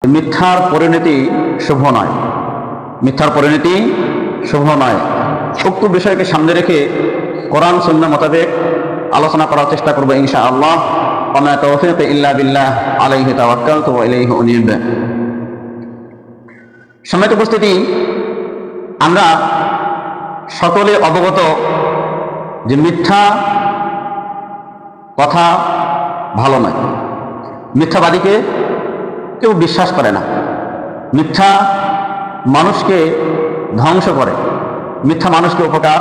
মিথ্যার পরিণতি শুভ নয়, মিথ্যার পরিণতি শুভ নয়। উক্ত বিষয়কে সামনে রেখে কোরআন সুন্নাহ মোতাবেক আলোচনা করার চেষ্টা করবো ইনশাআল্লাহ। ওয়া তাওফীক ইল্লা বিল্লাহ, আলাইহি তাওয়াক্কালতু ওয়া ইলাইহি উনীব। সম্মানিত উপস্থিতি, আমরা সকলে অবগত যে মিথ্যা কথা ভালো নয়। মিথ্যাবাদীকে কেউ বিশ্বাস করে না। মিথ্যা মানুষকে ধ্বংস করে, মিথ্যা মানুষকে উপকার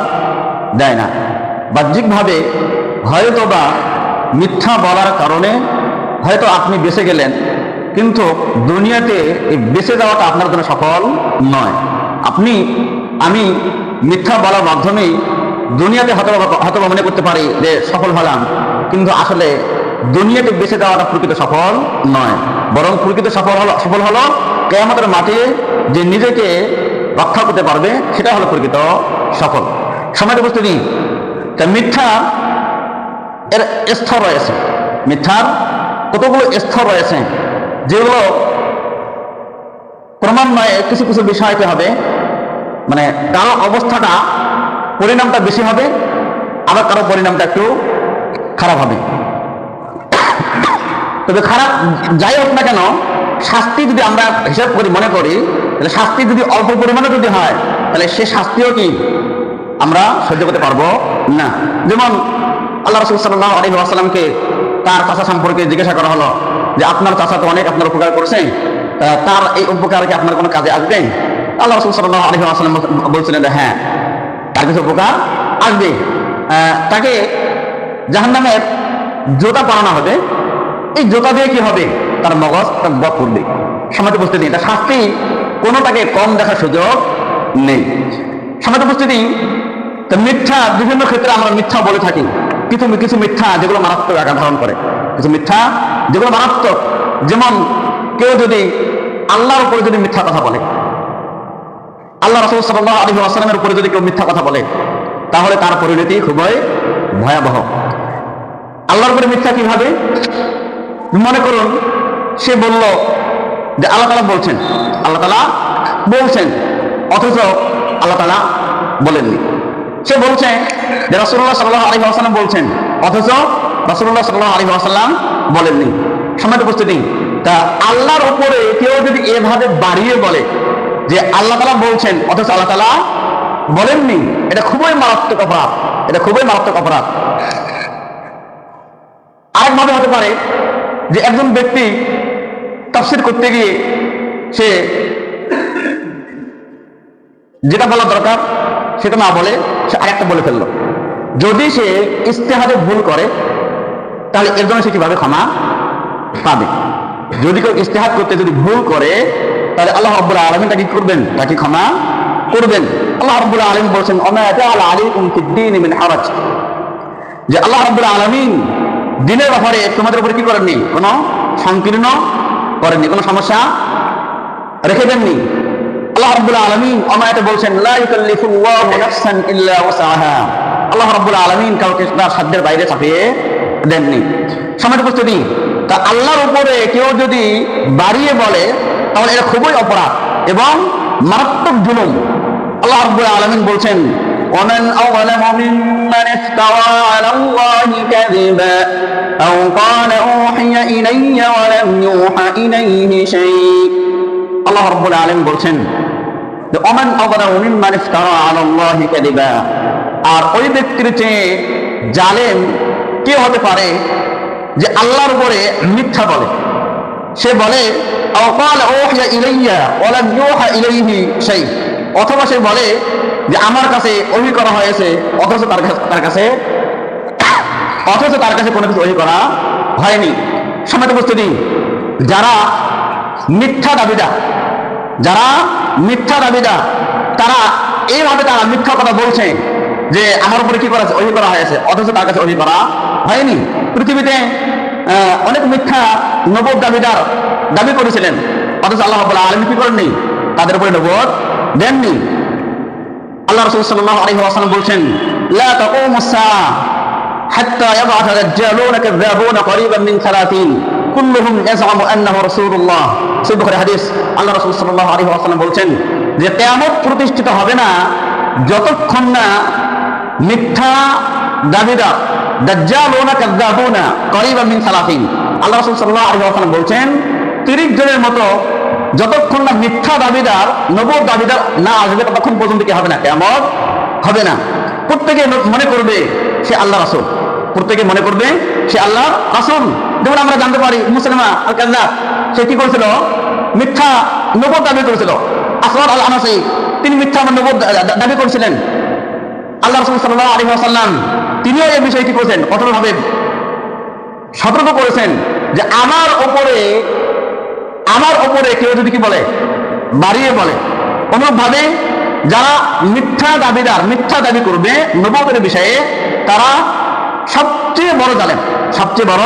দেয় না। বাহ্যিকভাবে হয়তো বা মিথ্যা বলার কারণে হয়তো আপনি বেঁচে গেলেন, কিন্তু দুনিয়াতে এই বেঁচে যাওয়াটা আপনার জন্য সফল নয়। আমি মিথ্যা বলার মাধ্যমেই দুনিয়াতে হয়তো মনে করতে পারি যে সফল হলাম, কিন্তু আসলে দুনিয়াতে বেঁচে যাওয়াটা প্রকৃত সফল নয়। বরং প্রকৃত সফল হলো কিয়ামতের মাঠে যে নিজেকে রক্ষা করতে পারবে, সেটা হলো প্রকৃত সফল। সম্মানিত উপস্থিতি, মিথ্যা এর স্তর রয়েছে। মিথ্যার কতগুলো স্তর রয়েছে, যেগুলো ক্রমান্বয়ে কিছু কিছু বিষয়তে হবে, মানে কারো অবস্থাটা পরিণামটা বেশি হবে, আবার কারো পরিণামটা একটু খারাপ হবে। তবে খারাপ যাই হোক না কেন, শাস্তি যদি আমরা হিসাব করি মনে করি, তাহলে শাস্তি যদি অল্প পরিমাণে যদি হয়, তাহলে সে শাস্তিও কি আমরা সহ্য করতে পারবো না। যেমন আল্লাহ রাসূল সাল্লাল্লাহু আলাইহি ওয়াসাল্লামকে তার চাচা সম্পর্কে জিজ্ঞাসা করা হলো যে আপনার চাচা তো অনেক আপনার উপকার করছেন, তার এই উপকার কি আপনার কোনো কাজে আসবে? আল্লাহ রাসূল সাল্লাল্লাহু আলাইহি ওয়াসাল্লাম বলছিলেন যে হ্যাঁ, তার কিছু উপকার আসবে। তাকে জাহান্নামের জোতা পরানো হবে। এই জোতা দিয়ে কি হবে? তার মগজ বধ করবে। সমাজ উপস্থিতি, এটা শাস্তি কোনোটাকে কম দেখার সুযোগ নেই। সমাজ উপস্থিতি, মিথ্যা বিভিন্ন ক্ষেত্রে আমরা মিথ্যা বলে থাকি। কিছু মিথ্যা যেগুলো মারাত্মক আকার ধারণ করে, কিছু মিথ্যা যেগুলো মারাত্মক। যেমন কেউ যদি আল্লাহর উপরে যদি মিথ্যা কথা বলে, আল্লাহ রাসূল সাল্লাল্লাহু আলাইহি ওয়াসাল্লামের উপরে যদি কেউ মিথ্যা কথা বলে, তাহলে তার পরিণতি খুবই ভয়াবহ। আল্লাহর উপরে মিথ্যা কিভাবে? মনে করুন সে বলল যে আল্লাহ তাআলা বলছেন, আল্লাহ তাআলা বলছেন, অথচ আল্লাহ তাআলা বলেননি। সে বলছে যে রাসূলুল্লাহ সাল্লাল্লাহু আলাইহি ওয়াসাল্লাম বলছেন, অথচ রাসূলুল্লাহ সাল্লাল্লাহু আলাইহি ওয়াসাল্লাম বলেননি। সম্মানিত উপস্থিতি, তা আল্লাহর উপরে কেউ যদি এভাবে বাড়িয়ে বলে যে আল্লাহ তাআলা বলছেন, অথচ আল্লাহ তাআলা বলেননি, এটা খুবই মারাত্মক অপরাধ। এটা খুবই মারাত্মক অপরাধ। আরেকভাবে হতে পারে যে একজন ব্যক্তি তাফসীর করতে গিয়ে সে যেটা বলা দরকার সেটা না বলে সে আরেকটা বলে ফেললো। যদি সে ইজতিহাদে ভুল করে, তাহলে এর জন্য সে কিভাবে ক্ষমা পাবে? যদি কেউ ইজতিহাদ করতে যদি ভুল করে, তাহলে আল্লাহ রাব্বুল আলামিন তাকে কি করবেন? তাকে ক্ষমা করবেন। আল্লাহ রাব্বুল আলামিন বলেছেন, ওয়া মা জাআলা আলাইকুম ফিদ-দীনি মিন হারাজ, যে আল্লাহ রাব্বুল আলামিন দ্বীনের ব্যাপারে তোমাদের উপরে কি করেননি? কোনো সংকীর্ণ করেননি, কোনো সমস্যা রেখে দেননি। আল্লাহ রাব্বুল আলামিন আমাকে বলছেন, লা ইউকাল্লিফুল্লাহু নাফসান ইল্লা ওয়াসআহা। আল্লাহ রাব্বুল আলামিন কাউকে তার সাধ্যের বাইরে চাপিয়ে দেননি। সম্মানিত উপস্থিতি, তা আল্লাহর উপরে কেউ যদি বাড়িয়ে বলে, তাহলে এটা খুবই অপরাধ এবং মারাত্মক জুলুম। আল্লাহ রাব্বুল আলামিন বলছেন, ومن أظلم ممن افترى على الله كذبا أو قال أوحي إلي ولم يوحى إليه شيء। আল্লাহ রাব্বুল আলামিন বলছেন যে ওমান আযলামু মিম্মান ইফতারা আলা আল্লাহি কাযিবা, আর ওই ব্যক্তির চেয়ে জালেম কে হতে পারে যে আল্লাহর উপরে মিথ্যা বলে। সে বলে আও ক্বালা উহিয়া ইলাইয়া ওয়া লাম ইউহা ইলাইহি শাই, অথবা সে বলে যে আমার কাছে ওহী করা হয়েছে, অথচ তার কাছে কোনো কিছু ওহী করা হয়নি। সম্মানিত উপস্থিতি, যারা মিথ্যা দাবিদার, তারা এইভাবে তারা মিথ্যা কথা বলছে যে আমার উপরে কি করা আছে? ওহী করা হয়েছে, অথচ তার কাছে ওহী করা হয়নি। পৃথিবীতে অনেক মিথ্যা নবুয়ত দাবিদার দাবি করেছিলেন, অথচ আল্লাহ রাব্বুল আলামিন কি করেননি? তাদের উপরে নবুয়ত দেননি। আল্লাহ রাসূল সাল্লাল্লাহু আলাইহি ওয়াসাল্লাম বলছেন, লা তাকুমুস সাআহ হাত্তা ইয়াবআথা দাজ্জালুনা কাযাবুনা করিবান মিন 30। কুল্লুহুম ইয়াজআমু আন্নাহু রাসূলুল্লাহ। সহিহ বুখারী হাদিস। আল্লাহ রাসূল সাল্লাল্লাহু আলাইহি ওয়াসাল্লাম বলছেন যে কিয়ামত প্রতিষ্ঠিত হবে না যতক্ষণ না মিথ্যা দাবিদার দাজ্জালুনা কাযযাবুনা করিবান মিন 30। আল্লাহ রাসূল সাল্লাল্লাহু আলাইহি ওয়াসাল্লাম বলছেন 30 জনের মতো যতক্ষণ না মিথ্যা দাবিদার নবুয়ত দাবিদার না আসবে ততক্ষণ পর্যন্ত কি হবে না, কিয়ামত হবে না। প্রত্যেকে মনে করবে সে আল্লাহ রাসূল, প্রত্যেকে মনে করবে সে আল্লাহর রাসূল। যেমন আমরা জানতে পারি মুসলিমা আল কাযযাব, সে কি করেছিল, মিথ্যা নবুয়ত দাবি করেছিল। আসওয়াদ আল আনাসি, তিনি মিথ্যা নবুয়ত দাবি করেছিলেন। আল্লাহ রাসূল সাল্লাল্লাহু আলাইহি ওয়াসাল্লাম তিনিও এই বিষয়ে কি করেছেন, কঠোরভাবে সতর্ক করেছেন যে আমার ওপরে কেউ যদি কি বলে, বাড়িয়ে বলে, অনুরূপভাবে যারা মিথ্যা দাবিদার, মিথ্যা দাবি করবে নবুয়তের বিষয়ে, তারা সবচেয়ে বড় জালেম, সবচেয়ে বড়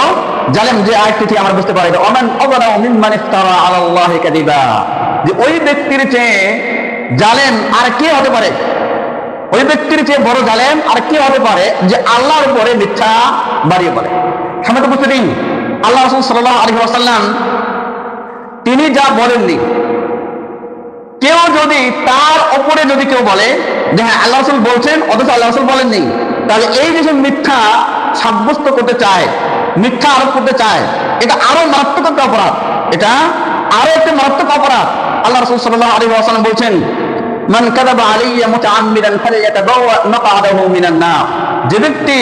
জালেম। যে আয়াতটি থেকে আমরা বুঝতে পারি ওমান আযলামু মিম্মান ইফতারা আলাল্লাহি কাযিবা, যে ওই ব্যক্তির চেয়ে জালেম আর কে হতে পারে, ওই ব্যক্তির চেয়ে বড় জালেম আর কে হতে পারে যে আল্লাহর উপরে মিথ্যা বাড়িয়ে বলে। সম্মানিত উপস্থিতি, আল্লাহ রাসূল সাল্লাল্লাহু আলাইহি ওয়াসাল্লাম তিনি যা বলেননি, কেউ যদি তার উপরে যদি কেউ বলে যে হ্যাঁ আল্লাহ রাসূল বলছেন অথচ আল্লাহ রাসূল বলেননি, তাহলে এই যে মিথ্যা সাব্যস্ত করতে চায়, মিথ্যা আরোপ করতে চায়, এটা আরো মারাত্মক একটা অপরাধ, এটা আরো একটা মারাত্মক অপরাধ। আল্লাহ রাসূল সাল্লাল্লাহু আলাইহি ওয়াসাল্লাম বলছেন মান কাযাবা আলাইয়া মুতাআম্মিদান ফালইয়াতাবাওয়া মাকআদাহু মিনান নার, যে ব্যক্তি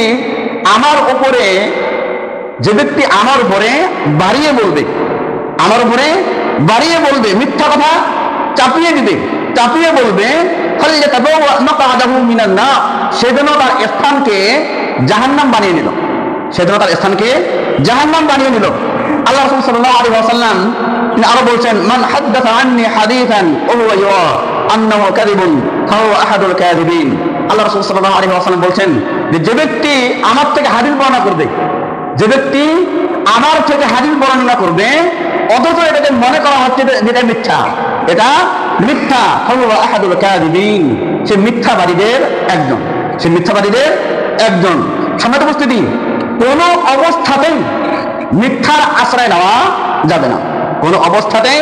আমার উপরে বাড়িয়ে বলবে, আমার উপরে বাড়িয়ে বলবে, মিথ্যা কথা চাপিয়ে বলবে, ফালইয়াতাবাওয়া মাকআদাহু মিনান নার, সেজন্য তার স্থানকে জাহান্নাম বানিয়ে নিল, আল্লাহ রাসূল সাল্লাল্লাহু আলাইহি ওয়াসাল্লাম তিনি আরো বলছেন মান হাদাসা আন্নী হাদিসান ওয়া হুয়া ইয়ারা আন্নাহু কাযিবুন ফাহুয়া আহাদুল কাযিবিন। আল্লাহ রাসূল সাল্লাল্লাহু আলাইহি ওয়াসাল্লাম বলছেন যে ব্যক্তি আমার থেকে হাদিস বর্ণনা করবে, যে ব্যক্তি আমার থেকে হাদিস বর্ণনা করবে অথচ এটাকে মনে করা হচ্ছে যেটা মিথ্যা, এটা মিথ্যা, ফাহুয়া আহাদুল কাযিবিন, সে মিথ্যাবাদীদের একজন। সম্মানিত উপস্থিতি, কোন অবস্থাতেই মিথ্যার আশ্রয় নেওয়া যাবে না, কোন অবস্থাতেই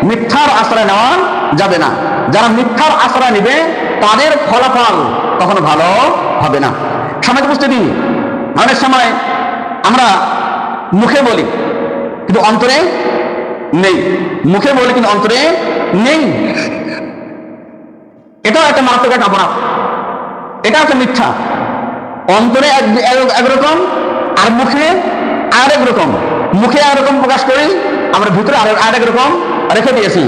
মিথ্যার আশ্রয় নেওয়া যাবে না। যারা মিথ্যার আশ্রয় নেবে তাদের ফলাফল কখনো ভালো হবে না। সম্মানিত উপস্থিতি, অনেক সময় আমরা মুখে বলি কিন্তু অন্তরে নেই, এটাও একটা মারাত্মক একটা অপরাধ, এটা একটা মিথ্যা। অন্তরে একরকম আর মুখে আরেক রকম, মুখে একরকম প্রকাশ করি, আমরা ভিতরে আরেক রকম রেখে দিয়েছি।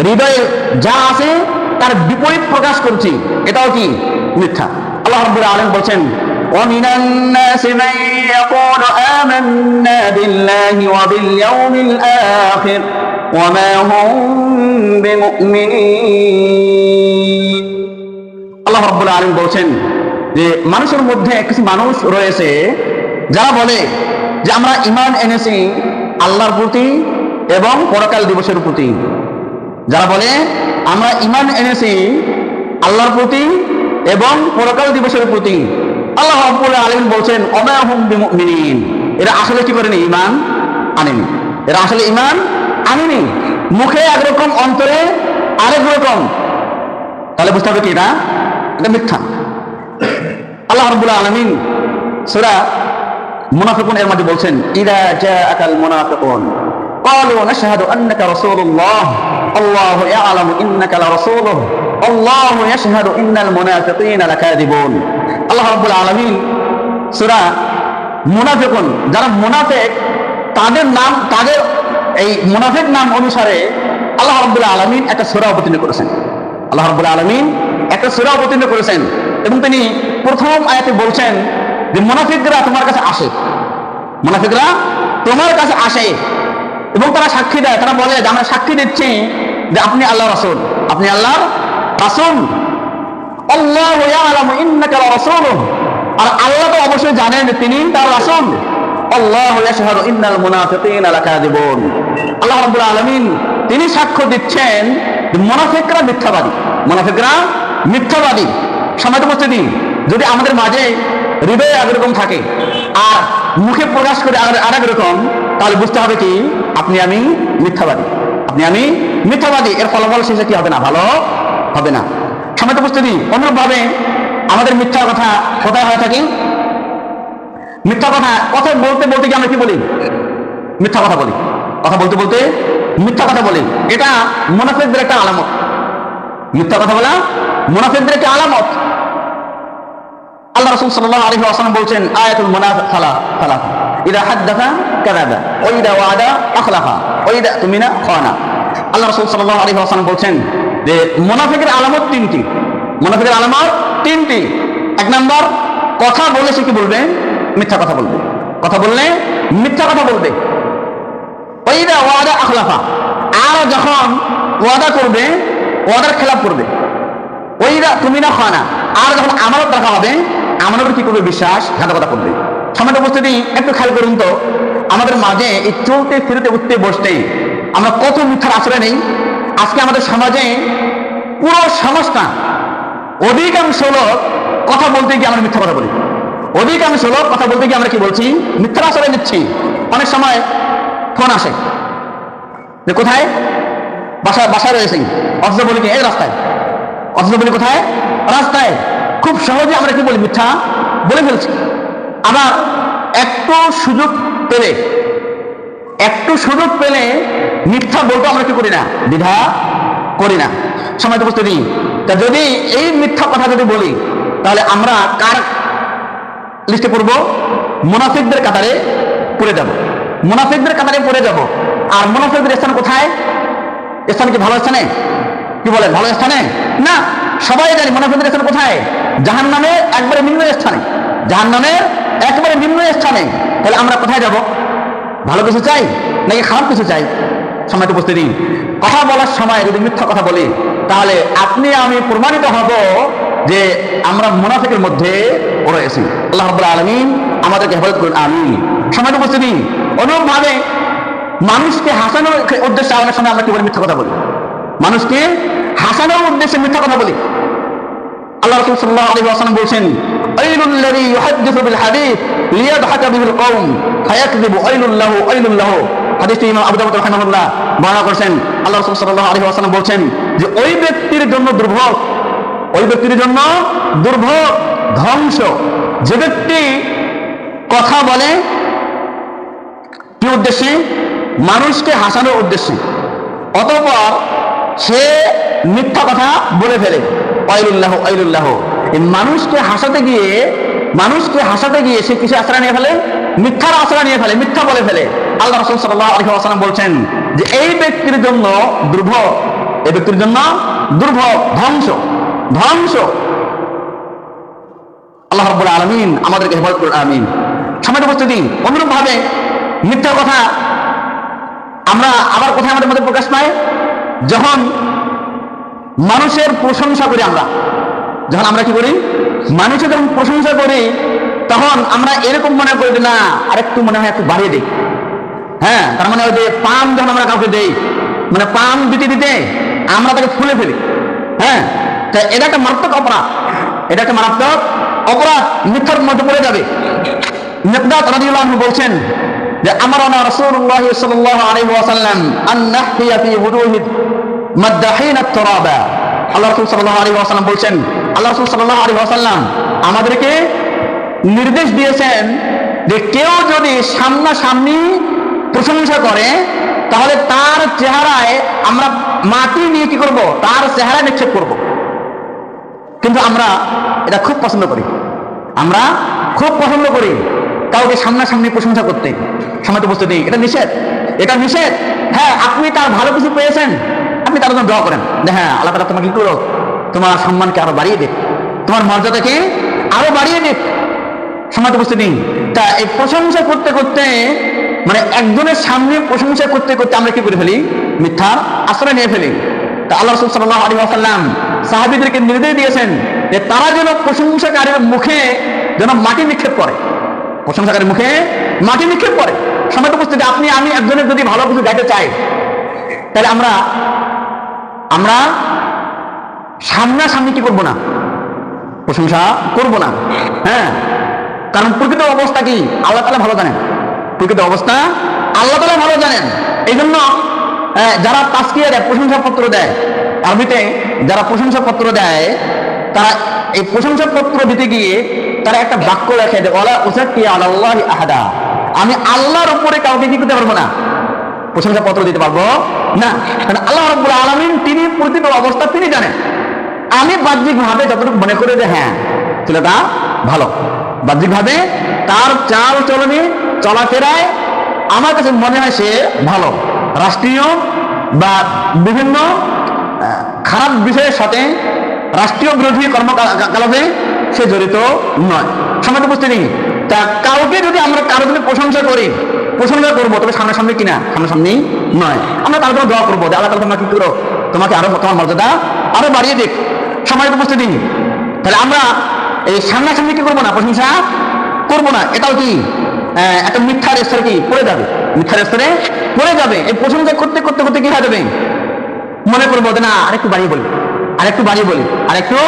হৃদয়ে যা আছে তার বিপরীত প্রকাশ করছি, এটাও কি মিথ্যা। আল্লাহ রাব্বুল আলামিন বলছেন وَمِنَ النَّاسِ مَن يَقُولُ آمَنَّا بِاللَّهِ وَبِالْيَوْمِ الْآخِرِ وَمَا هُمْ بِمُؤْمِنِينَ। আল্লাহ রাব্বুল আলামিন বলছেন যে মানুষের মধ্যে কিছু মানুষ রয়েছে যারা বলে যে আমরা ঈমান এনেছি আল্লাহর প্রতি এবং পরকাল দিবসের প্রতি, যারা বলে আমরা ঈমান এনেছি আল্লাহর প্রতি এবং পরকাল দিবসের প্রতি। আল্লাহ রাব্বুল আলামিন বলছেন ওমা হুম বিমুমিনিন, এরা আসলে কি করেনি, ঈমান আনেনি, এরা আসলে ঈমান আনেনি, মুখে একরকম অন্তরে আরেক রকম, তাহলে বুঝতে হবে কি এটা মিথ্যা। আল্লাহ রাব্বুল আলামিন সূরা মুনাফিকুন এর মধ্যে বলছেন ইযা জাআকাল মুনাফিকুন ক্বালু নাশহাদু আন্নাকা রাসূলুল্লাহ আল্লাহু ইয়ালামু ইন্নাকা লারাসূলুহু আল্লাহু ইয়াশহাদু ইন্নাল মুনাফিকিনা লাকাযিবুন। আল্লাহ রাব্বুল আলামিন সূরা মুনাফিকুন, যারা মুনাফিক তাদের নাম, তাদের এই মুনাফিক নাম অনুসারে আল্লাহ রাব্বুল আলামিন একটা সূরা অবতীর্ণ করেছেন, এবং তিনি প্রথম আয়াতে বলছেন যে মুনাফিকরা তোমার কাছে আসে, এবং তারা সাক্ষী দেয়, তারা বলে যে আমরা সাক্ষী দিচ্ছি যে আপনি আল্লাহর রাসূল, আল্লাহু ইয়ালামু ইন্নাকা লারাসূলুহু, আর আল্লাহ তো অবশ্যই জানেন যে তিনি তার রাসূল। আল্লাহু ইয়াশহাদু ইন্নাল মুনাফিকিনা লাকাযিবুন। আল্লাহ রাব্বুল আলামিন তিনি সাক্ষ্য দিচ্ছেন যে মুনাফিকরা মিথ্যাবাদী। সম্মানিত উপস্থিতি, যদি আমাদের মাঝে হৃদয়ে একরকম থাকে আর মুখে প্রকাশ করে আরেক রকম, তাহলে বুঝতে হবে কি আপনি আমি মিথ্যাবাদী, আপনি আমি মিথ্যাবাদী। এর ফলাফল শেষে কি হবে না, ভালো হবে না। সময় তো বুঝতে দিই। অনুরূপভাবে আমাদের মিথ্যা কথা কোথায় হয়ে থাকে? মিথ্যা কথা বলতে বলতে কি আমরা কি বলি? মিথ্যা কথা বলি। কথা বলতে বলতে মিথ্যা কথা বলি। এটা মুনাফিকদের একটা আলামত। মিথ্যা কথা বলা মুনাফিকদের একটা আলামত। আল্লাহ রাসূল সাল্লাল্লাহু আলাইহি ওয়াসাল্লাম বলছেন, আয়াতুল মুনাফিক সালাসা, ইযা হাদাসা কাযাবা ওয়া ইযা ওয়াদা আখলাফা ওয়া ইযা তুমিনা খানা। আল্লাহ রাসূল সাল্লাল্লাহু আলাইহি ওয়াসাল্লাম বলছেন যে মুনাফিকের আলামত তিনটি। মুনাফিকের আলামত তিনটি। এক নাম্বার, কথা বলে সে কি বলবে? মিথ্যা কথা বলবে। কথা বললে মিথ্যা কথা বলবে। ওয়া ইযা ওয়াদা আখলাফা, আর যখন ওয়াদা করবে ওয়াদার খেলাফ করবে। ওয়া ইযা তুমিনা খানা, আর যখন আমানত রাখা হবে আমানতের কি করবে? বিশ্বাসঘাতকতা করবে। সামান্য উপস্থিতি একটু খেয়াল করুন তো, আমাদের মাঝে এই চলতে ফিরতে উঠতে বসতে আমরা কত মিথ্যার আশ্রয় নেই। আজকে আমাদের সমাজে পুরো সমাজটা অধিকাংশ লোক কথা বলতে গিয়ে আমরা মিথ্যা কথা বলি। অধিকাংশ লোক কথা বলতে গিয়ে আমরা কি বলছি? মিথ্যার আশ্রয় নিচ্ছি। অনেক সময় ফোন আসে যে কোথায়? বাসায় রয়েছে, অথচ বলি কি এই রাস্তায়, অথচ বলি কোথায়? রাস্তায়। খুব সহজে আমরা কি বলি? মিথ্যা বলে ফেলছি। আবার একটু সুযোগ পেলে মিথ্যা বলতে আমরা কি করি না? দ্বিধা করি না। সময় তো বুঝতে দিই। তা যদি এই মিথ্যা কথা যদি বলি তাহলে আমরা কার লিস্টে পড়ব? মুনাফিকদের কাতারে পড়ে যাব। মুনাফিকদের কাতারে পড়ে যাব। আর মুনাফিকদের স্থান কোথায়? স্থান কি ভালো স্থানে? কি বলে ভালো স্থানে? না। সবাই জানি মুনাফিকদের স্থান কোথায়? জাহান্নামের একবারে নিম্ন স্থানে। জাহান্নামের একবারে নিম্ন স্থানে। তাহলে আমরা কোথায় যাব? ভালো কিছু চাই নাকি খারাপ কিছু চাই? সময় তো বুঝতে দিন। কথা বলার সময় যদি মিথ্যা কথা বলি তাহলে আপনি আমি প্রমাণিত হব যে আমরা মুনাফিকের মধ্যে রয়েছি। আল্লাহ রাব্বুল আলামিন আমাদেরকে হেফাজত করুন, আমিন। সময় তো বুঝতে দিন। অনুরূপভাবে মানুষকে হাসানোর উদ্দেশ্যে অনেক সময় আমরা কি বলি? মিথ্যা কথা বলি। মানুষকে হাসানোর উদ্দেশ্যে মিথ্যা কথা বলি। আল্লাহ রাসূল সাল্লাল্লাহু আলাইহি ওয়াসাল্লাম বলেন, আইলুল লাযী ইউহাদ্দিসু বিল হাদিস লিয়াদহাকা বিহিল কওম ফায়াকযিবু আইলুল লাহু। হাদিসটি ইমাম আবু দাউদ রাহিমাহুল্লাহ বর্ণনা করেছেন। আল্লাহ রাসূল সাল্লাল্লাহু আলাইহি ওয়াসাল্লাম বলেন যে ওই ব্যক্তির জন্য দুর্ভোগ, ওই ব্যক্তির জন্য দুর্ভোগ, ধ্বংস, যে ব্যক্তি কথা বলে কি উদ্দেশ্যে? মানুষকে হাসানোর উদ্দেশ্যে, অতঃপর সে মিথ্যা কথা বলে ফেলে। আইলুল্লাহ। এই মানুষকে হাসাতে গিয়ে সে কিসে আশ্রয় নিয়ে ফেলে? মিথ্যার আশ্রয় নিয়ে ফেলে, মিথ্যা বলে ফেলে। আল্লাহ রাসূল সাল্লাল্লাহু আলাইহি ওয়াসাল্লাম বলছেন যে এই ব্যক্তির জন্য দুর্ভোগ, এই ব্যক্তির জন্য দুর্ভোগ, ধ্বংস। আল্লাহ রাব্বুল আলামিন আমাদেরকে হেফাজত করুন, আমিন। সামনে বলতে দিন। অনুরূপ ভাবে মিথ্যা কথা আমরা আবার কোথায় আমাদের মধ্যে প্রকাশ পায়? যখন মানুষের প্রশংসা করি আমরা, যখন আমরা কি করি? মানুষের যখন প্রশংসা করি তখন আমরা এরকম মনে করি যে না আরেকটু মনে হয় একটু বাড়িয়ে দিই। হ্যাঁ, তার মানে ওই যে পাম যখন আমরা কাউকে দেই, মানে পাম দিতে আমরা তাকে ফুলে ফেলি। হ্যাঁ, তা এটা একটা মারাত্মক অপরাধ। এটা একটা মারাত্মক অপরাধ, মিথ্যার মধ্যে পড়ে যাবে। মিকদাদ রাদিয়াল্লাহু আনহু বলছেন যে আমারানা রাসূলুল্লাহ সাল্লাল্লাহু আলাইহি ওয়াসাল্লাম আন নাহফিয়া ফি wuduhi মাদদাহিন at-turaba। আল্লাহ রাসূল সাল্লাল্লাহু আলাইহি ওয়াসাল্লাম বলছেন, আল্লাহ রাসূল সাল্লাল্লাহু আলাইহি ওয়াসাল্লাম আমাদেরকে নির্দেশ দিয়েছেন যে কেউ যদি সামনাসামনি প্রশংসা করে তাহলে তার চেহারায় আমরা মাটি নিয়ে কি করব? তার চেহারায় নিক্ষেপ করব। কিন্তু আমরা এটা খুব পছন্দ করি, আমরা খুব পছন্দ করি কাউকে সামনাসামনি প্রশংসা করতে। সময় তো বুঝতে দিই, এটা নিষেধ, এটা নিষেধ। হ্যাঁ, আপনি তার ভালো কিছু পেয়েছেন, আপনি তার জন্য দোয়া করেন যে হ্যাঁ আল্লাহ তাআলা তোমাকে কি করো? তোমার সম্মানকে আরো বাড়িয়ে দিক, তোমার মর্যাদাকে আরো বাড়িয়ে দিক। সময় তো বুঝতে দিই। তা এই প্রশংসা করতে করতে, মানে একজনের সামনে প্রশংসা করতে করতে আমরা কি করে ফেলি? মিথ্যার আশ্রয় নিয়ে ফেলি। তা আল্লাহ রাসূল সাল্লাল্লাহু আলাইহি ওয়াসাল্লাম সাহাবীদেরকে নির্দেশ দিয়েছেন যে তারা যেন প্রশংসাকারীর মুখে যেন মাটি নিক্ষেপ করে, প্রশংসাকারীর মুখে মাটি নিক্ষেপ করে। সময় তো বুঝতে, আপনি আমি একজনের যদি ভালো কিছু গাইতে চাই তাহলে আমরা সামনাসামনি কি করবো না? প্রশংসা করবো না। হ্যাঁ, কারণ প্রকৃত অবস্থা কি আল্লাহ তাআলা ভালো জানেন, প্রকৃত অবস্থা আল্লাহ তাআলা ভালো জানেন। এই জন্য যারা তাসকিয়া দেয়, প্রশংসাপত্র দেয়, আরবিতে যারা প্রশংসাপত্র দেয়, তারা এই প্রশংসাপত্র দিতে গিয়ে তারা একটা বাক্য লেখে যে ওয়ালা উযাক্কি আলাল্লাহি আহাদা, আমি আল্লাহর উপরে কাউকে কি করতে পারবো না, প্রশংসাপত্র দিতে পারবো না। কারণ আল্লাহ রাব্বুল আলামিন তিনি প্রকৃত অবস্থা তিনি জানেন। আমি বাহ্যিকভাবে যতটুকু মনে করি যে হ্যাঁ ছেলেটা ভালো, বাহ্যিকভাবে তার চাল চলনে চলাফেরায় আমার কাছে মনে হয় সে ভালো, রাষ্ট্রীয় বা বিভিন্ন খারাপ বিষয়ের সাথে রাষ্ট্রীয় বিরোধী কর্মকলাপে সে জড়িত নয়। সম্মানিত উপস্থিতি, তা কাউকে যদি আমরা কারো যদি প্রশংসা করি, প্রশংসা করবো তবে সামনাসামনি কিনা, সামনাসামনি নয়। আমরা তার জন্য দোয়া করবো যে আল্লাহ তাআলা তোমরা কি করো, তোমাকে আরো তোমার মর্যাদা আরো বাড়িয়ে দিক। সম্মানিত উপস্থিতি, তাহলে আমরা এই সামনাসামনি কি করবো না, প্রশংসা করবো না। এটাও কি একটা মিথ্যার স্তরে কি পড়ে যাবে, মিথ্যার স্তরে পড়ে যাবে। এই প্রশংসা করতে করতে করতে কি হয়ে যাবে, মনে করবো যে না আরেকটু বাড়িয়ে বলি, আরেকটু বাড়িয়ে বলি, আরেকটু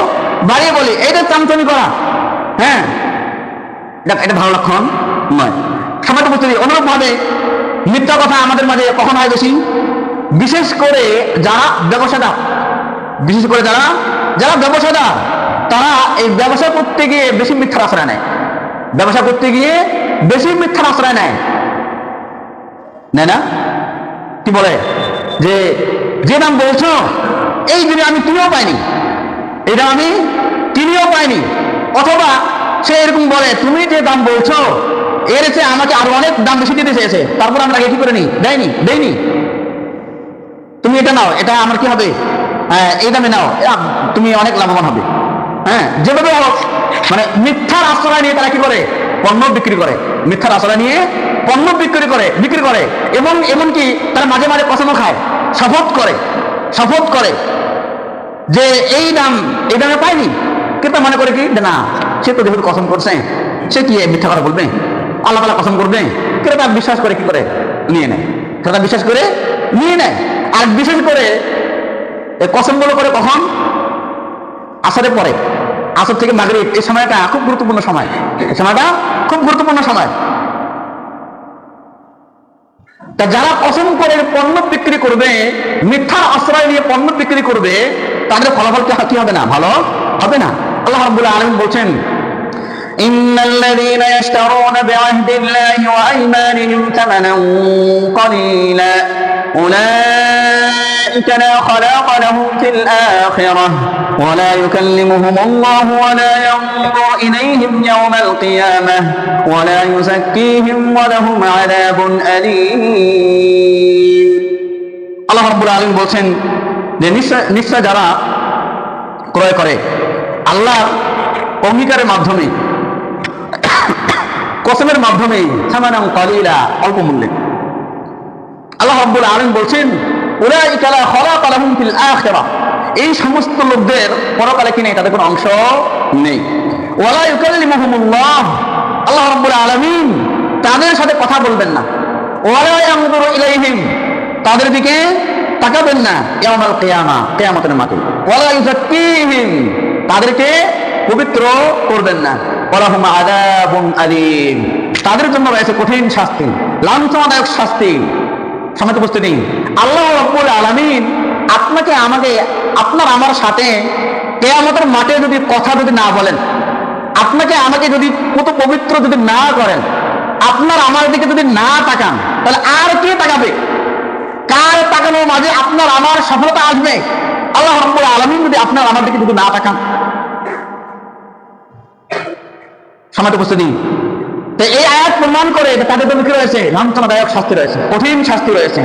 বাড়িয়ে বলি, এইটা চামচামি করা, হ্যাঁ এটা ভালো লক্ষণ নয়। সম্মানিত উপস্থিতি, অনুরূপ ভাবে মিথ্যা কথা আমাদের মাঝে কখন হয় বেশি, বিশেষ করে যারা ব্যবসাদার, বিশেষ করে যারা ব্যবসাদার, তারা এই ব্যবসা করতে গিয়ে বেশি মিথ্যার আশ্রয় নেয়, ব্যবসা করতে গিয়ে বেশি মিথ্যার আশ্রয় নেয় না, কি বলে যে দাম বলছো এই দিনে আমি কিনেও পাইনি, এটা আমি কিনেও পাইনি, অথবা সে এরকম বলে তুমি যে দাম বলছো এর চেয়ে আমাকে আরো অনেক দাম বেশি দিতে চেয়েছে, তারপর আমরা কি করে নি, দেয়নি, তুমি এটা নাও, এটা আমার কি হবে, এই দামে নাও, তুমি অনেক লাভবান হবে। হ্যাঁ, যেভাবে হোক মানে মিথ্যার আশ্রয় নিয়ে তারা কি করে, পণ্য বিক্রি করে, মিথ্যার আশ্রয় নিয়ে পণ্য বিক্রি করে এবং এমনকি তারা মাঝে মাঝে কসমও খায়, শপথ করে যে এই দামে পাইনি, কিন্তু মনে করে কি না সে তো যেহেতু কসম করছে সে কি মিথ্যা কথা বলবে, আল্লাহ তাআলা কসম করবে, ক্রেতা বিশ্বাস করে কি করে নিয়ে নেয়, ক্রেতা বিশ্বাস করে নিয়ে নেয়। আর বিশেষ করে কসমগুলো করে কখন, আসরের পরে, আসর থেকে মাগরিব, এই সময়টা খুব গুরুত্বপূর্ণ সময়, এই সময়টা খুব গুরুত্বপূর্ণ সময়। তা যারা কসম করে পণ্য বিক্রি করবে, মিথ্যার আশ্রয় নিয়ে পণ্য বিক্রি করবে, তাদের ফলাফল কি হবে না, ভালো হবে না। আল্লাহ রাব্বুল আলামিন বলছেন ইন্নাল্লাযীনা ইয়াশতারুনা বিআহদিল্লাহি ওয়া আইমানিহিম থামানান ক্বালীলা উলাইকা লা খালাqa লাহুম ফিল আখিরাহ ওয়া লা ইউকাল্লিমুহুমুল্লাহু ওয়া লা ইয়ানজুরু ইলাইহিম ইয়াওমাল কিয়ামাহ ওয়া লা ইউযাক্কিহিম ওয়া লাহুম আযাবুন আলীম। আল্লাহ রাব্বুল আলামিন বলছেন যে নিশ্চয় যারা ক্রয় করে আল্লাহর অঙ্গীকারের মাধ্যমে, কসমের মাধ্যমে, সামানান ক্বালীলা, অল্প মূল্যে, আল্লাহ রাব্বুল আলামিন বলছেন উলাইকা লা খালাকা লাহুম ফিল আখিরাহ, এই সমস্ত লোকদের পরকালে কি নেই, তাদের কোনো অংশ নেই। ওয়া লা ইউকাল্লিমুহুমুল্লাহ, আল্লাহ রাব্বুল আলামিন তাদের সাথে কথা বলবেন না। ওয়া লা ইয়ানজুরু ইলাইহিম, তাদের দিকে তাকাবেন না ইয়াউমাল কিয়ামা, কিয়ামতের মাঠে। ওয়া লা ইউযাক্কিহিম, তাদেরকে পবিত্র করবেন না। ওয়া লাহুম আযাবুন আলীম, তাদের জন্য রয়েছে কঠিন শাস্তি, লাঞ্ছনাদায়ক শাস্তি। সম্মানিত উপস্থিতি, আল্লাহ রাব্বুল আলামিন আপনাকে আমাকে, আপনার আমার সাথে কিয়ামতের মাঠে যদি কথা যদি না বলেন, আপনাকে আমাকে যদি কত পবিত্র যদি না করেন, আপনার আমার দিকে যদি না তাকান, তাহলে আর কে তাকাবে? কার তাকানোর মাঝে আপনার আমার সফলতা আসবে? আল্লাহ রাব্বুল আলামিন যদি আপনার আমার দিকে যদি না তাকান। সম্মানিত উপস্থিতি, তো এই আয়াত প্রমাণ করে তাদের জন্য কি রয়েছে, লাঞ্ছনাদায়ক শাস্তি রয়েছে, কঠিন শাস্তি রয়েছে।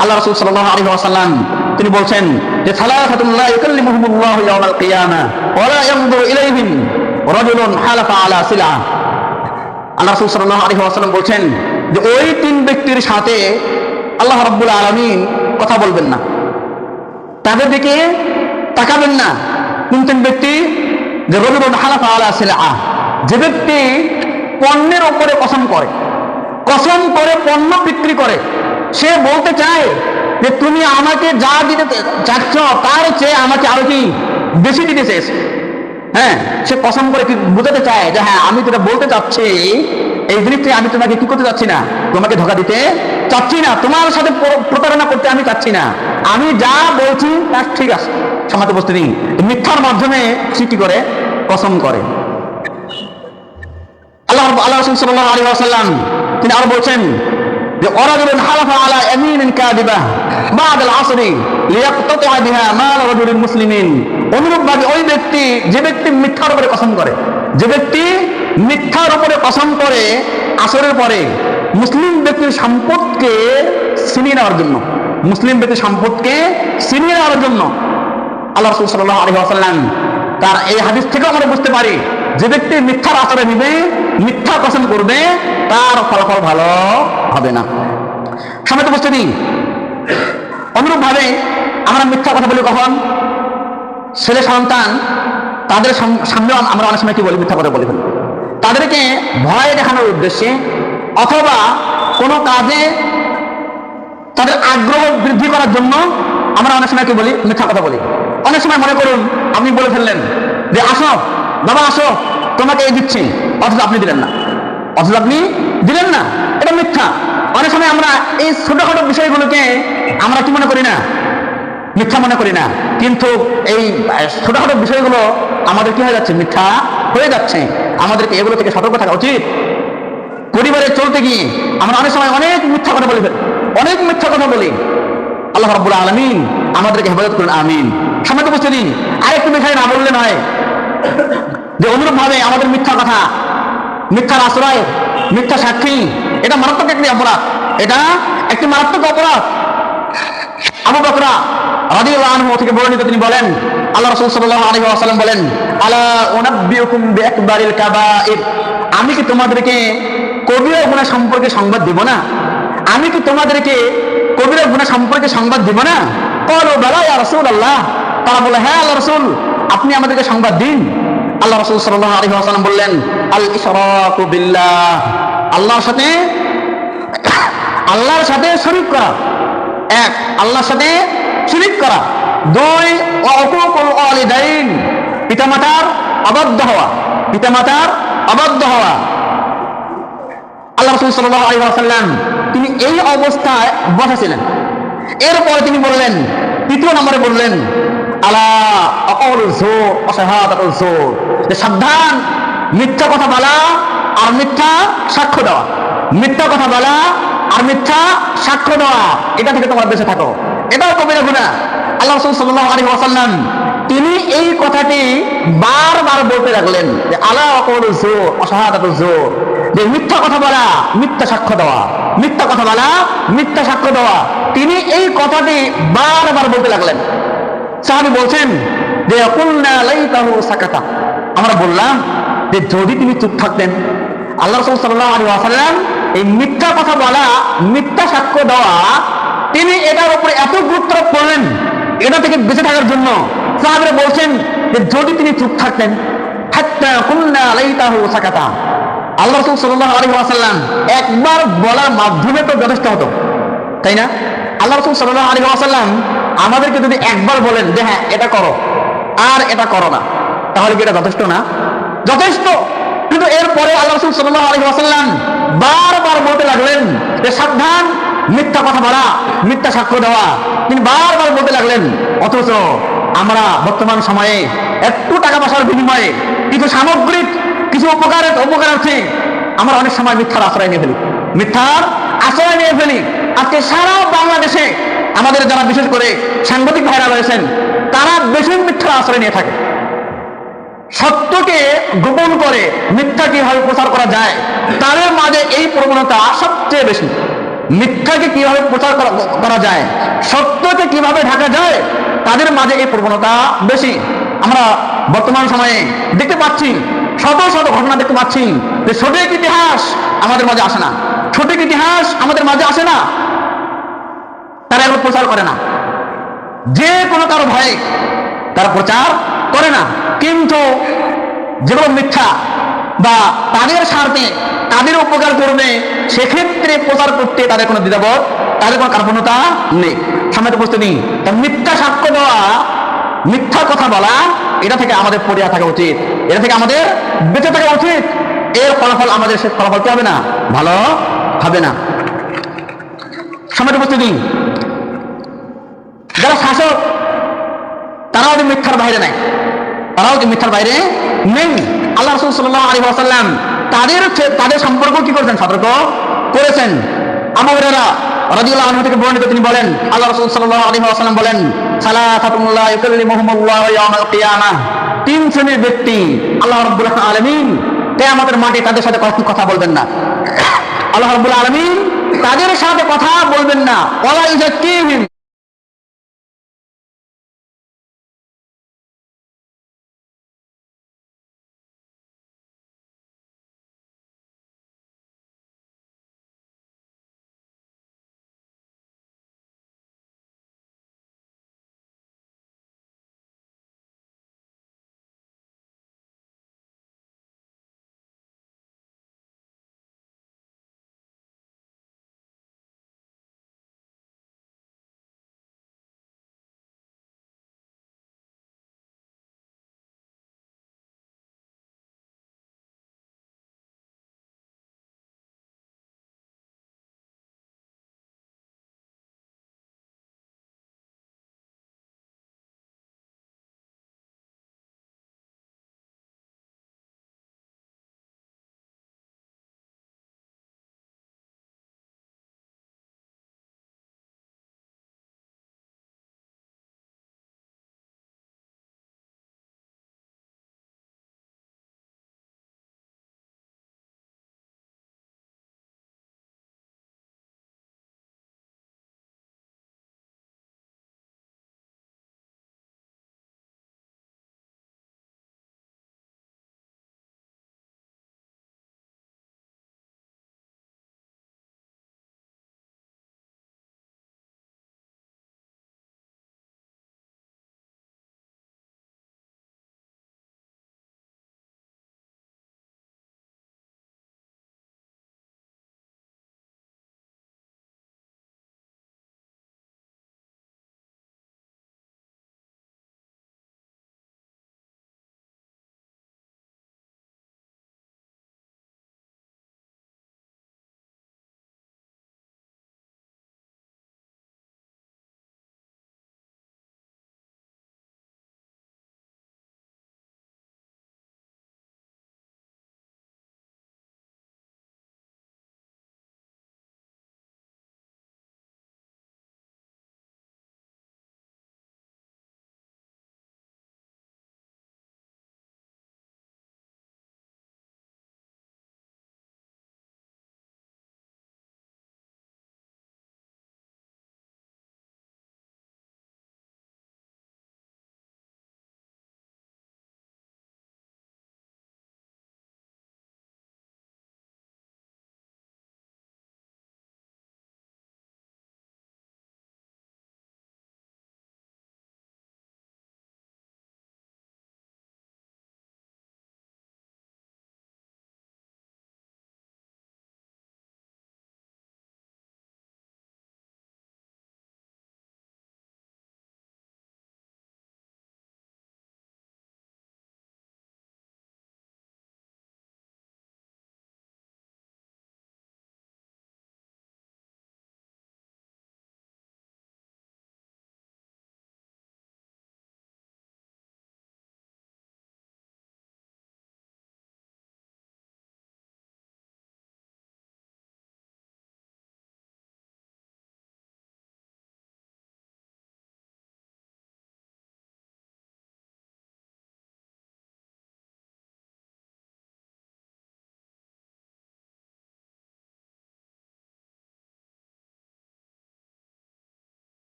আল্লাহ রাসূল সাল্লাল্লাহু আলাইহি ওয়াসাল্লাম তিনি বলছেন যে সালাসাতুন লা ইউকাল্লিমুহুমুল্লাহু ইয়াওমাল কিয়ামা ওয়া লা ইয়ানজুরু ইলাইহিম রাজুলুন হালাফা আলা সিলা। আল্লাহ রাসূল সাল্লাল্লাহু আলাইহি ওয়াসাল্লাম বলছেন যে ওই তিন ব্যক্তির সাথে আল্লাহ রাব্বুল আলামিন কথা বলবেন না, তাদের দিকে তাকাবেন না। কোন তিন ব্যক্তি? যে রাজুলুন হালাফা আলা সিলা, যে ব্যক্তি পণ্যের উপরে কসম করে পণ্য বিক্রি করে, সে বলতে চায় যে তুমি আমাকে যা দিতে চাচ্ছ তার চেয়ে আমাকে আরো কি বেশি দিতে চেয়েছ। হ্যাঁ, সে কসম করে কি বোঝাতে চায় যে হ্যাঁ আমি যেটা বলতে চাচ্ছি এই জিনিসটি আমি তোমাকে কি করতে চাচ্ছি না, তোমাকে ধোকা দিতে চাচ্ছি না, তোমার সাথে প্রতারণা করতে আমি চাচ্ছি না, আমি যা বলছি তা ঠিক আছে। সমাজে উপস্থিতি মিথ্যার মাধ্যমে সৃষ্টি করে কসম করে। আল্লাহ রাসূল সাল্লাল্লাহু আলাইহি ওয়াসাল্লাম তিনি আরো বলছেন যে ওয়ারাজুলুন হালাফা আলা ইয়ামিনিন কাযিবা বা'দাল আসরি লিয়াকতাতি'a বিহা মাল রাজুলিন মুসলিমিন। অনুরূপভাবে ওই ব্যক্তি, যে ব্যক্তি মিথ্যার উপরে কসম করে, যে ব্যক্তি মিথ্যার উপরে কসম করে আসরের পরে মুসলিম ব্যক্তির সম্পদকে ছিনিয়ে নেওয়ার জন্য, মুসলিম ব্যক্তির সম্পদকে ছিনিয়ে নেওয়ার জন্য আল্লাহ রাসূল সাল্লাল্লাহু আলাইহি ওয়াসাল্লাম তার এই হাদিস থেকে আমরা বুঝতে পারি যে ব্যক্তি মিথ্যার আচরণে নিবে, মিথ্যা কসম করবে, তার ফলাফল ভালো হবে না। সমাজে উপস্থিতি অনুরূপ ভাবে আমরা মিথ্যা কথা বলি কখন? ছেলে সন্তান তাদের সামনেও আমরা অনেক সময় কি বলি, মিথ্যা কথা বলে ফেলি, তাদেরকে ভয় দেখানোর উদ্দেশ্যে অথবা কোনো কাজে তাদের আগ্রহ বৃদ্ধি করার জন্য আমরা অনেক সময় কি বলি, মিথ্যা কথা বলি। অনেক সময় মনে করুন আপনি বলে ফেললেন যে আসো বাবা আসো তোমাকে এই দিচ্ছি, অথচ আপনি দিলেন না, অথচ আপনি দিলেন না, এটা মিথ্যা। অনেক সময় আমরা এই ছোটখাটো বিষয়গুলোকে আমরা কি মনে করি না, মিথ্যা মনে করি না, কিন্তু এই ছোটখাটো বিষয়গুলো আমাদের কি হয়ে যাচ্ছে, মিথ্যা হয়ে যাচ্ছে। আমাদেরকে এগুলো থেকে সতর্ক থাকা উচিত। পরিবারে চলতে গিয়ে আমরা অনেক সময় অনেক মিথ্যা কথা বলি, অনেক মিথ্যা কথা বলি। আল্লাহ রাব্বুল আলামিন আমাদেরকে হেফাজত করুন, আমিন। সমাজে উপস্থিতি আরেকটু বিষয় না বললে নয় যে অনুরূপ ভাবে আমাদের মিথ্যা কথা, মিথ্যার আশ্রয়, মিথ্যা সাক্ষী, এটা মারাত্মক একটি অপরাধ, এটা একটি মারাত্মক অপরাধ। আবু বকর রাদিয়াল্লাহু আনহু থেকে বর্ণিত, তিনি বলেন আল্লাহ রাসূল সাল্লাল্লাহু আলাইহি ওয়াসাল্লাম বলেন আলা উনাব্বিউকুম বিআকবারিল কাবাইর, আমি কি তোমাদেরকে কবিরা গুনাহ সম্পর্কে সংবাদ দিব না? আমি কি তোমাদেরকে কবিরা গুনাহ সম্পর্কে সংবাদ দিব না? ক্বালু বালা ইয়া রাসূলুল্লাহ, তারা বলে হ্যাঁ আল্লাহ রাসূল আপনি আমাদেরকে সংবাদ দিন। আল্লাহ রাসূল সাল্লাল্লাহু আলাইহি ওয়াসাল্লাম বললেন আল ইশরাকু বিল্লাহ, আল্লাহর সাথে শরীক করা, এক আল্লাহর সাথে শরীক করা, দুই উকুকুল ওয়ালিদাইন, পিতামাতার অবাধ্য হওয়া, পিতামাতার অবাধ্য হওয়া। আল্লাহ রাসূল সাল্লাল্লাহু আলাইহি ওয়াসাল্লাম তিনি এই অবস্থায় বসেছিলেন। এরপর তিনি বললেন, তৃতীয় নম্বরে বললেন আলা আকাউলুজ যুর ওয়া শাহাদাতুজ যুর, সাবধান মিথ্যা কথা বলা আর মিথ্যা সাক্ষ্য দেওয়া, মিথ্যা কথা বলা আর মিথ্যা সাক্ষ্য দেওয়া, এটা থেকে তোমরা বেঁচে থাকো, এটাও কবিরা গুনাহ। আল্লাহ রাসূল সাল্লাল্লাহু আলাইহি ওয়াসাল্লাম তিনি এই কথাটি বারবার বলতে লাগলেন যে আলা আকাউলুজ যুর ওয়া শাহাদাতুজ যুর, যে মিথ্যা কথা বলা, মিথ্যা সাক্ষ্য দেওয়া, মিথ্যা কথা বলা, মিথ্যা সাক্ষ্য দেওয়া, তিনি এই কথাটি বারবার বলতে লাগলেন। সাহাবী বলছেন যে কুলনা লাইতাহু সাকাতা, আমরা বললাম যে যদি তিনি চুপ থাকতেন। আল্লাহ রাসূল সাল্লাল্লাহু আলাইহি ওয়াসাল্লাম এই মিথ্যা কথা বলা, মিথ্যা সাক্ষ্য দেওয়া, তিনি এটার উপরে এত গুরুত্ব করলেন, এটা থেকে বেঁচে থাকার জন্য সাহাবীরা বলছেন যে যদি তিনি চুপ থাকতেন, হাত্তা কুলনা লাইতাহু সাকাতা। আল্লাহ রাসূল সাল্লাল্লাহু আলাইহি ওয়াসাল্লাম একবার বলার মাধ্যমে তো যথেষ্ট হতো, তাই না? আল্লাহ রাসূল সাল্লাল্লাহু আলাইহি ওয়াসাল্লাম আমাদেরকে যদি একবার বলেন যে হ্যাঁ এটা করো আর এটা করো না, তাহলে কি এটা যথেষ্ট না? যথেষ্ট। কিন্তু এরপরে আল্লাহ রাসূল সাল্লাল্লাহু আলাইহি ওয়াসাল্লাম বারবার বলতে লাগলেন যে সাবধান মিথ্যা কথা বলা, মিথ্যা সাক্ষ্য দেওয়া, তিনি বারবার বলতে লাগলেন। অথচ আমরা বর্তমান সময়ে একটু টাকা পয়সার বিনিময়ে কিছু সামগ্রিক কিছু উপকারার্থে আমরা অনেক সময় মিথ্যার আশ্রয় নিয়ে ফেলি, মিথ্যার আশ্রয় নিয়ে ফেলি। আজকে সারা বাংলাদেশে আমাদের যারা বিশেষ করে সাংবাদিক ভাইরা রয়েছেন, তারা বেশি মিথ্যার আশ্রয় নিয়ে থাকে। সত্যকে গোপন করে মিথ্যা কিভাবে প্রচার করা যায়, তাদের মাঝে এই প্রবণতা সবচেয়ে বেশি। মিথ্যাকে কিভাবে প্রচার করা যায়, সত্যকে কিভাবে ঢাকা যায়, তাদের মাঝে এই প্রবণতা বেশি। আমরা বর্তমান সময়ে দেখতে পাচ্ছি, শত শত ঘটনা দেখতে পাচ্ছি যে সঠিক ইতিহাস আমাদের মাঝে আসে না, সঠিক ইতিহাস আমাদের মাঝে আসে না, তারা এগুলো প্রচার করে না। যে কোনো কারো ভয়ে তারা প্রচার করে না, কিন্তু যেগুলো মিথ্যা বা তাদের স্বার্থে তাদের উপকার করবে, সেক্ষেত্রে প্রচার করতে তাদের কোনো দ্বিধাবোধ, তাদের কোনো কার্পণ্যতা নেই। সামনে তো বুঝতে নেই। মিথ্যা সাক্ষ্য দেওয়া মিথ্যা কথা বলা, এটা থেকে আমাদের পরিহার থাকা উচিত, এটা থেকে আমাদের বেঁচে থাকা উচিত। এর ফলাফল আমাদের সে ফলাফল কি হবে না, ভালো হবে না। সম্মানিত উপস্থিতি, যারা শাসক তারাও যে মিথ্যার বাইরে নাই, তারাও যে মিথ্যার বাইরে নেই। আল্লাহ রাসূল সাল্লাল্লাহু আলাইহি ওয়াসাল্লাম তাদের সম্পর্ক কি করেছেন, সতর্ক করেছেন। আবু হুরায়রা রাদিয়াল্লাহু আনহু থেকে বর্ণিত, তিনি বলেন আল্লাহ রাসূল সাল্লাল্লাহু আলাইহি ওয়াসাল্লাম বলেন, সালাসাতুন লা ইউকাল্লিমুহুমুল্লাহু ইয়াওমাল কিয়ামাহ, তিন শ্রেণীর ব্যক্তি আল্লাহ রাব্বুল আলামিন কিয়ামতের মাঠে তাদের সাথে কথা বলবেন না। আল্লাহ রাব্বুল আলামিন তাদের সাথে কথা বলবেন না। ওয়ালা ইউযাক্কিহিম,